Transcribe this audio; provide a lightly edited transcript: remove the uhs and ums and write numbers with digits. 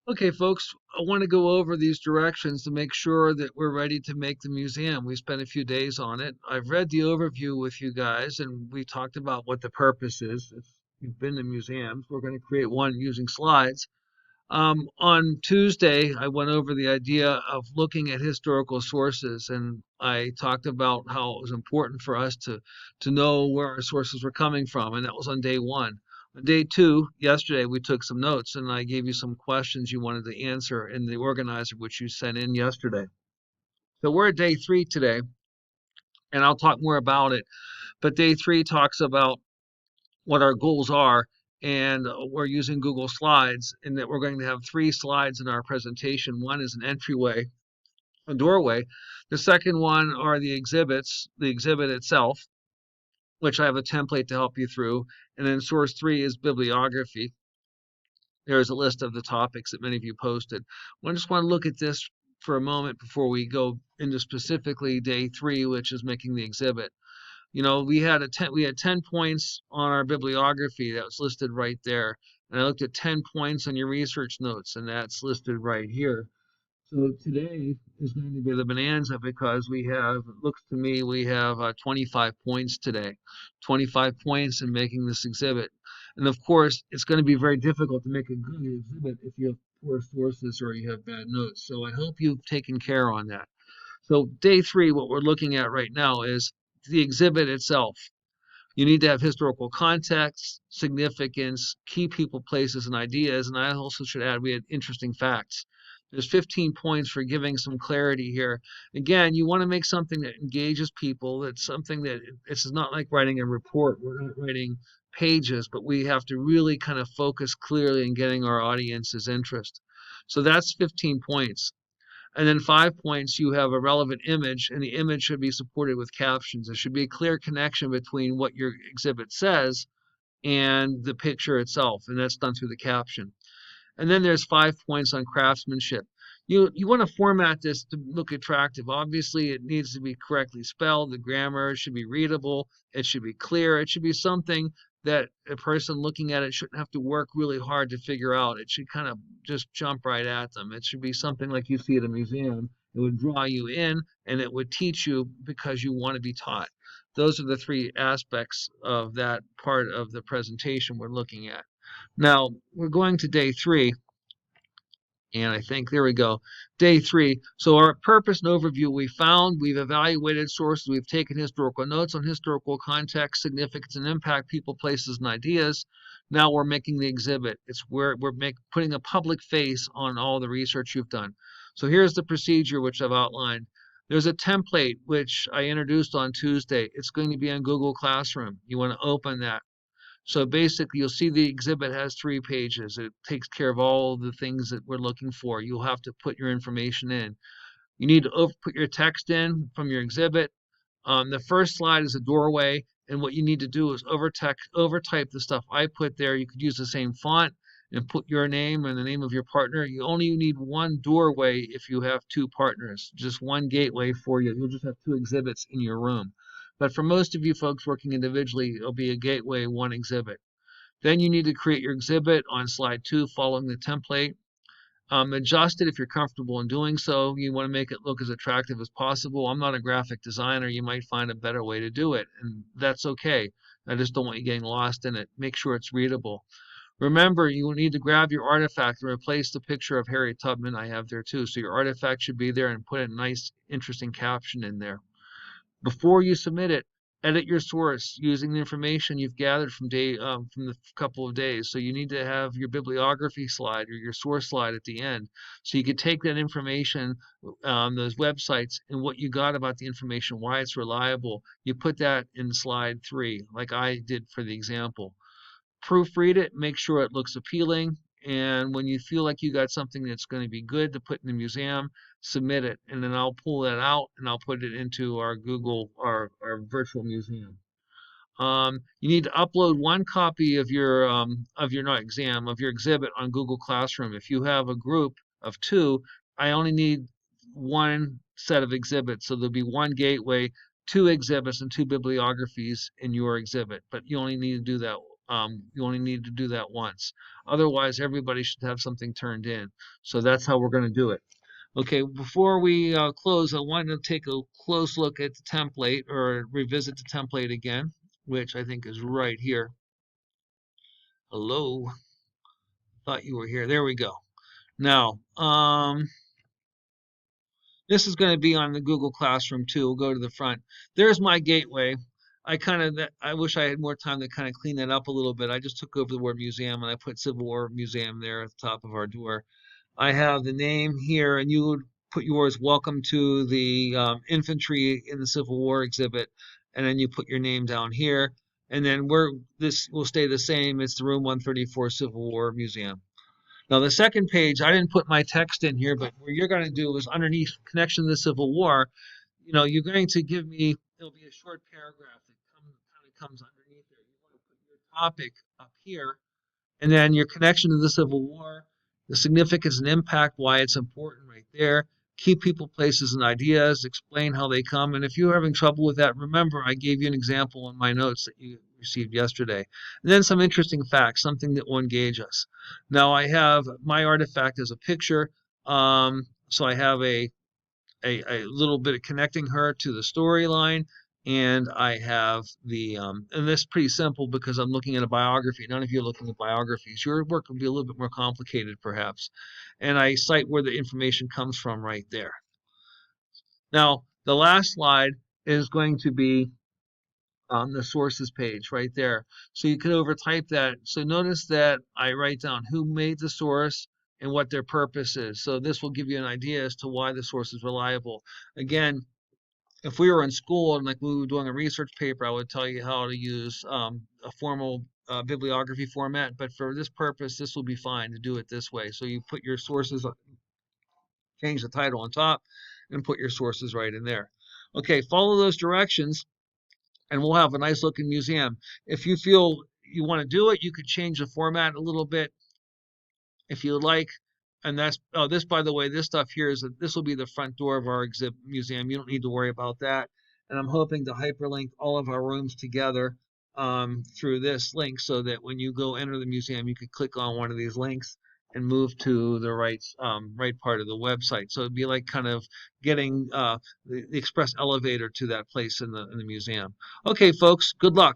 Okay, folks, I want to go over these directions to make sure that we're ready to make the museum. We spent a few days on it. I've read the overview with you guys, and we talked about what the purpose is. If you've been to museums, we're going to create one using slides. On Tuesday, I went over the idea of looking at historical sources, and I talked about how it was important for us to know where our sources were coming from, and that was on day one. On day two, yesterday, we took some notes, and I gave you some questions you wanted to answer in the organizer, which you sent in yesterday. So we're at day three today, and I'll talk more about it. But day three talks about what our goals are, and we're using Google Slides, and that we're going to have three slides in our presentation. One is an entryway, a doorway. The second one are the exhibits, the exhibit itself, which I have a template to help you through. And then source three is bibliography. There's a list of the topics that many of you posted. I just want to look at this for a moment before we go into specifically day three, which is making the exhibit. You know, we had 10 points on our bibliography that was listed right there. And I looked at 10 points on your research notes, and that's listed right here. So today is going to be the bonanza because we have, it looks to me, we have 25 points today. 25 points in making this exhibit. And of course, it's going to be very difficult to make a good exhibit if you have poor sources or you have bad notes. So I hope you've taken care on that. So day three, what we're looking at right now is the exhibit itself. You need to have historical context, significance, key people, places, and ideas. And I also should add we had interesting facts. There's 15 points for giving some clarity here. Again, you want to make something that engages people. That's something that it's not like writing a report. We're not writing pages, but we have to really kind of focus clearly in getting our audience's interest. So that's 15 points. And then 5 points, you have a relevant image, and the image should be supported with captions. There should be a clear connection between what your exhibit says and the picture itself, and that's done through the caption. And then there's 5 points on craftsmanship. You want to format this to look attractive. Obviously, it needs to be correctly spelled. The grammar should be readable. It should be clear. It should be something that a person looking at it shouldn't have to work really hard to figure out. It should kind of just jump right at them. It should be something like you see at a museum. It would draw you in and it would teach you because you want to be taught. Those are the three aspects of that part of the presentation we're looking at. Now, we're going to day three, and I think, there we go, day three. So our purpose and overview, we've evaluated sources, we've taken historical notes on historical context, significance, and impact, people, places, and ideas. Now we're making the exhibit. It's where we're putting a public face on all the research you've done. So here's the procedure which I've outlined. There's a template which I introduced on Tuesday. It's going to be on Google Classroom. You want to open that. So basically, you'll see the exhibit has 3 pages. It takes care of all the things that we're looking for. You'll have to put your information in. You need to put your text in from your exhibit. The first slide is a doorway, and what you need to do is overtype the stuff I put there. You could use the same font and put your name and the name of your partner. You only need one doorway if you have two partners, just one gateway for you. You'll just have two exhibits in your room. But for most of you folks working individually, it'll be a gateway, one exhibit. Then you need to create your exhibit on slide 2 following the template. Adjust it if you're comfortable in doing so. You want to make it look as attractive as possible. I'm not a graphic designer. You might find a better way to do it, and that's okay. I just don't want you getting lost in it. Make sure it's readable. Remember, you need to grab your artifact and replace the picture of Harriet Tubman. I have there too. So your artifact should be there, and put a nice, interesting caption in there. Before you submit it, edit your source using the information you've gathered from the couple of days. So you need to have your bibliography slide or your source slide at the end. So you could take that information, those websites, and what you got about the information, why it's reliable. You put that in slide 3, like I did for the example. Proofread it, make sure it looks appealing, and when you feel like you got something that's going to be good to put in the museum, submit it, and then I'll pull that out and I'll put it into our Google, our virtual museum. You need to upload one copy of your not exam, of your exhibit on Google Classroom. If you have a group of 2, I only need one set of exhibits, so there'll be one gateway, 2 exhibits, and 2 bibliographies in your exhibit. But you only need to do that You only need to do that once. Otherwise, everybody should have something turned in. So that's how we're going to do it. Okay, before we close, I want to take a close look at the template or revisit the template again, which I think is right here. Hello, thought you were here. There we go. Now, this is going to be on the Google Classroom too. We'll go to the front. There's my gateway. I wish I had more time to kind of clean that up a little bit. I just took over the word museum and I put Civil War Museum there at the top of our door. I have the name here, and you would put yours. Welcome to the infantry in the Civil War exhibit, and then you put your name down here, and then this will stay the same. It's the Room 134 Civil War Museum. Now, the second page, I didn't put my text in here, but what you're going to do is underneath connection to the Civil War, you're going to give me, it'll be a short paragraph that kind of comes underneath there. You want to put your topic up here, and then your connection to the Civil War, the significance and impact, why it's important right there. Key people, places, and ideas, explain how they come. And if you're having trouble with that, remember I gave you an example in my notes that you received yesterday. And then some interesting facts, something that will engage us. Now I have my artifact as a picture. So I have a little bit of connecting her to the storyline. And I have and this is pretty simple because I'm looking at a biography. None of you are looking at biographies. Your work will be a little bit more complicated, perhaps. And I cite where the information comes from right there. Now, the last slide is going to be on the sources page right there. So you can overtype that. So notice that I write down who made the source and what their purpose is. So this will give you an idea as to why the source is reliable. Again, if we were in school and like we were doing a research paper, I would tell you how to use a formal bibliography format. But for this purpose, this will be fine to do it this way. So you put your sources, change the title on top, and put your sources right in there. Okay, follow those directions, and we'll have a nice looking museum. If you feel you want to do it, you could change the format a little bit if you like. And that's, oh, this, by the way, this stuff here this will be the front door of our exhibit museum. You don't need to worry about that. And I'm hoping to hyperlink all of our rooms together through this link so that when you go enter the museum, you could click on one of these links and move to the right part of the website. So it'd be like kind of getting the express elevator to that place in the museum. Okay, folks, good luck.